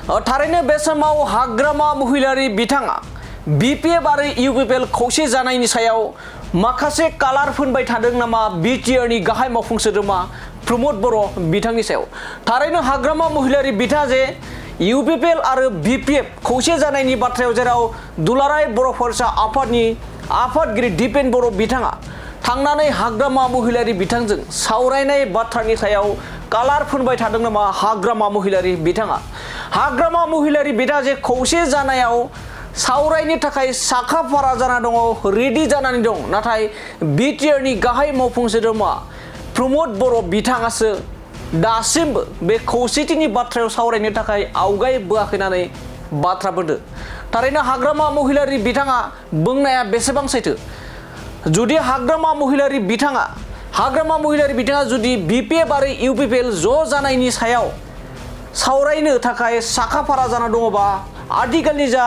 थारैनो बे समाव हाग्रामा महिलारि बिथाङा BPF आरो UPPL खौसे जानायनि सायाव माखासे कालार फोनबाय थादों नामा BTRनि गाहाय मावफुं सोद्रोमा प्रमोद बर' बिथांनि सायाव थारैनो हाग्रामा महिलारि बिथाङा जे UPPL आरो BPF खौसे जानायनि बाथ्रायाव जेराव दुलाराय बर' फरायसा आफादनि आफादगिरि दिपेन बर' बिथाङा थांनानै हाग्रामा महिलारि बिथांजों सावरायनाय बाथ्रानि सायाव कालार फोनबाय थादों नामा हाग्रामा महिलारि बिथाङा हाग्रामा महिलारि बिथाङा जे खौसे जानायाव सावरायनो थाखाय साखा फारा जाना दङ रेडि जानानै दं नाथाय BTRनि गाहाय मावफुं सोद्रोमा प्रमोद बर' बिथाङासो दासिमबो बे खौसेथिनि बाथ्रायाव सावरायनो थाखाय आवगायबोआखै होननानै बाथ्रा बुंदों थारैनो हाग्रामा महिलारि बिथाङा बुंनाया बेसेबां सैथो जुदि हाग्रामा महिलारि बिथाङा जुदि BPF आरो UPPL ज' जानायनि सायाव सावरायनो थाखाय साखा फारा जाना दङबा आथिखालनि जा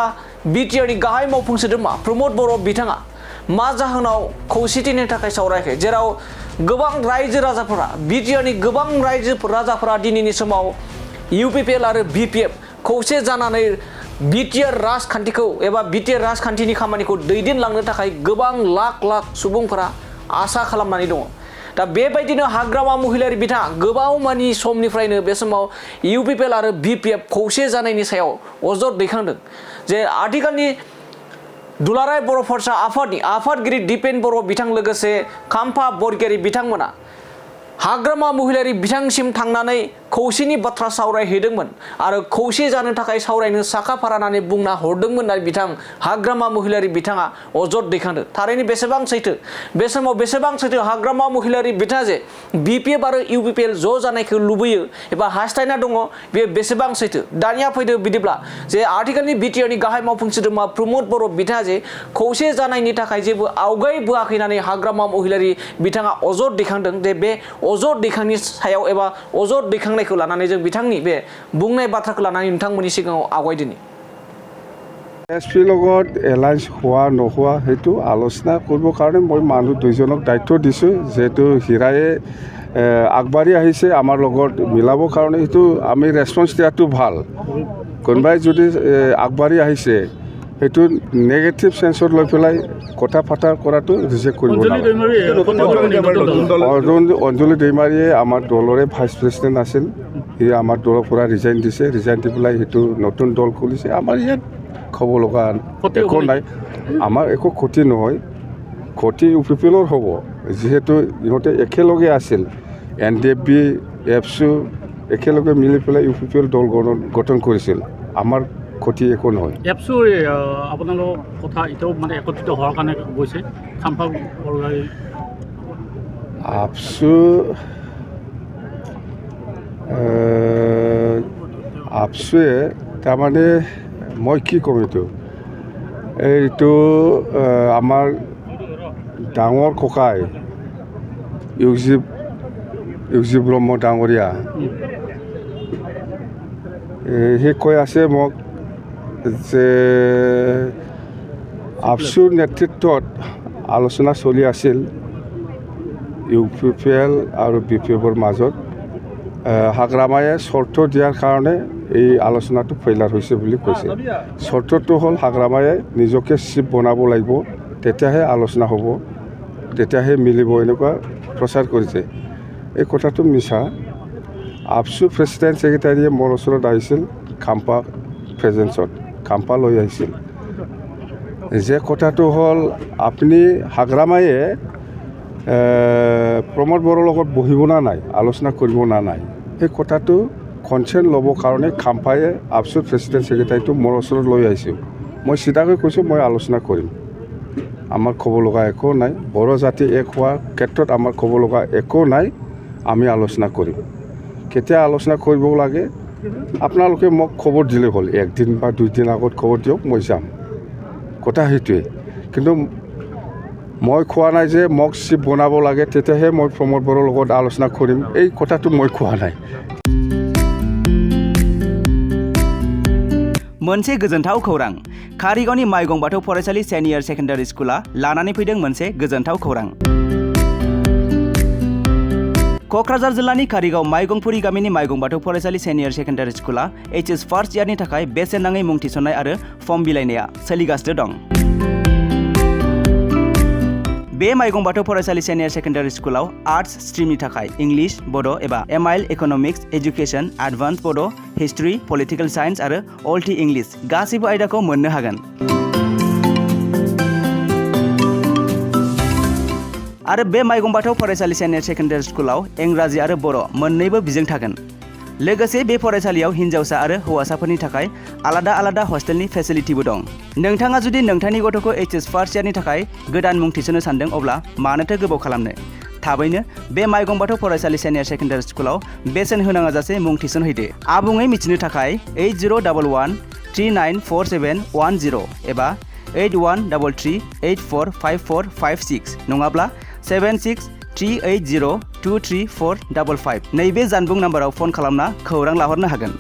BTRनि गाहाय मावफुं सोद्रोमा प्रमोद बर' बिथाङा मा जाहोनाव खौसेथिनि थाखाय सावरायाखै जेराव गोबां रायजो राजाफोरा BTRनि गोबां रायजो राजाफोरा दिनैनि समाव UPPL आरो BPF खौसे जानानै BTR राजखान्थिखौ एबा BTR राजखान्थिनि खामानिखौ दैदेनलांनो थाखाय गोबां लाख लाख सुबुंफोरा आसा खालामनानै दङ दा बेबायदिनो हाग्रामा महिलारि बिथाङा गोबाव मानि समनिफ्रायनो बे समाव UPPL आरो BPF खौसे जानायनि सायाव अजद दैखांदों जे आथिखालनि दुलाराय बर' फरायसा आफादनि आफादगिरि दिपेन बर' बिथां लोगोसे खाम्फा बरगयारि बिथांमोना हाग्रामा महिलारि बिथांसिम थांनानै खौसेनि बाथ्रा सावरायहैदोंमोन आरो खौसे जानो थाखाय सावरायनो साखा फारा होननानै बुंना हरदोंमोन होननानै बिथां हाग्रामा महिलारि बिथाङा अजद दैखांदों थारैनो बेसेबां सैथो बे समाव बेसेबां सैथो हाग्रामा महिलारि बिथाङा जे BPF आरो UPPL ज' जानायखौ लुबैयो एबा हास्थायना दङ बे बेसेबां सैथो दानिया फैदो बिदिब्ला जे आथिखालनि BTRनि गाहाय मावफुं सोद्रोमा प्रमोद बर' बिथाङा जे खौसे जानायनि थाखाय जेबो आवगायबोआखै होननानै हाग्रामा महिलारि बिथाङा अजद दैखांदों जे बे अजद दैखांनि सायाव एबा अजद दैखांनायखौ लानानै जों बिथांनि बे बुंनाय बाथ्राखौ लानानै नोंथांमोननि सिगाङाव आवगायदिनि SP লগত এলায়েন্স হোৱা নোহোৱা সেইটো আলোচনা কৰিবৰ কাৰণে মই মানুহ দুইজনক দায়িত্ব দিছোঁ যেহেতু হীৰায়ে আগবাঢ়ি আহিছে আমাৰ লগত মিলাবৰ কাৰণে সেইটো আমি ৰেছপন্স দিয়াটো ভাল কোনোবাই যদি আগবাঢ়ি আহিছে সেইটো নেগেটিভ সেন্সত লৈ পেলাই কথা ফাটা কৰাটো ৰিজেক্ট কৰিব নালাগে অঞ্জলি দৈমাৰীয়ে আমাৰ দলৰে ভাইচ প্ৰেচিডেণ্ট আছিল সি আমাৰ দলৰ পৰা ৰিজাইন দিছে ৰিজাইন দি পেলাই সেইটো নতুন দল খুলিছে আমাৰ ইয়াত ক'ব লগা একো নাই আমাৰ একো ক্ষতি নহয় ক্ষতি UPPLৰ হ'ব যিহেতু ইহঁতে একেলগে আছিল NDFB এপছু একেলগে মিলি পেলাই UPPL দল গঠন কৰিছিল আমাৰ ক্ষতি একো নহয় এপছু আপোনালোকৰ কথা এতিয়াও মানে একত্ৰিত হোৱাৰ কাৰণে গৈছে খাম্পা আপছুৱে তাৰমানে মই কি ক'ম এইটো আমাৰ ডাঙৰ ককাই ইউজি ব্ৰহ্ম ডাঙৰীয়া সি কৈ আছে মোক যে আপছুৰ নেতৃত্বত আলোচনা চলি আছিল UPPL আৰু BPFৰ মাজত হাগ্ৰামায়ে চৰ্ত দিয়াৰ কাৰণে এই আলোচনাটো ফেইলাৰ হৈছে বুলি কৈছে চৰ্তটো হ'ল হাগ্ৰামায়ে নিজকে চিফ বনাব লাগিব তেতিয়াহে আলোচনা হ'ব তেতিয়াহে মিলিব এনেকুৱা প্ৰচাৰ কৰিছে এই কথাটো মিছা আপছু প্ৰেচিডেণ্ট ছেক্ৰেটাৰীয়ে মোৰ ওচৰত আহিছিল খাম্পা প্ৰেজেন্সত খাম্পা লৈ আহিছিল যে কথাটো হ'ল আপুনি হাগ্ৰামায়ে প্ৰমোদ বড়োৰ লগত বহিব না নাই আলোচনা কৰিব না নাই এই কথাটো কনচেণ্ট ল'বৰ কাৰণে খাম্পায়ে আপছুৰ প্ৰেচিডেণ্ট ছেক্ৰেটাৰীটো মোৰ ওচৰত লৈ আহিছোঁ মই চিধাকৈ কৈছোঁ মই আলোচনা কৰিম আমাৰ ক'ব লগা একো নাই বড়ো জাতি এক হোৱাৰ ক্ষেত্ৰত আমাৰ ক'ব লগা একো নাই আমি আলোচনা কৰিম কেতিয়া আলোচনা কৰিব লাগে আপোনালোকে মোক খবৰ দিলে হ'ল একদিন বা দুইদিন আগত খবৰ দিয়ক মই যাম কথা সেইটোৱে কিন্তু মই কোৱা নাই যে মোক চিফ বনাব লাগে তেতিয়াহে মই প্ৰমোদ বড়োৰ লগত আলোচনা কৰিম এই কথাটো মই কোৱা নাই मोनसे गोजोनथाव खौरां कारिगावनि माइगं बाथौ फरायसालि सेनियर सेकेन्डारि स्कुला लानानै फैदों मोनसे गोजोनथाव खौरां क'क्राझार जिल्लानि कारिगाव माइगंपुरी गामिनि माइगं बाथौ फरायसालि सेनियर सेकेन्डारि स्कुला HS फार्स्ट इयारनि थाखाय बेसेन नाङै मुं थिसननाय आरो फर्म बिलाइनाया सोलिगासिनो दं। बे माइगं बाथौ फरायसालि सेनियर सेकेन्डारि स्कुलाव आर्ट्स स्ट्रिमनि थाखाय इंलिश, बड' एबा MIL इक'नमिक्स, एजुकेशन, एडभान्स बड', हिस्ट्रि, पलिटिकेल साइन्स आरो अल्टि इंलिश गासैबो आयदाखौ मोननो हागोन। आरो बे माइगं बाथौ फरायसालि सेनियर सेकेन्डारि स्कुलाव इंराजि आरो बर' मोन्नैबो बिजों थागोन। लोगोसे बे फरायसालियाव हिन्जावसा आरो हौवासाफोरनि थाखाय आलादा आलादा हस्टेलनि फेसिलिटिबो दं। नोंथाङा जुदि नोंथांनि गथ'खौ HS फार्स्ट इयारनि थाखाय गोदान मुं थिसननो सानदों अब्ला मानोथो गोबाव खालामनो? थाबैनो बे माइगं बाथौ फरायसालि सेनियर सेकेन्डारि स्कुलाव बेसेन होनाङा जासे मुं थिसनहैदो। आबुङै मिथिनो थाखाय 8011394710 एबा 8133845456 नङाब्ला 7638023455 नैबे जानबुं नाम्बाराव फन खालामना खौरां लाहरनो हागोन।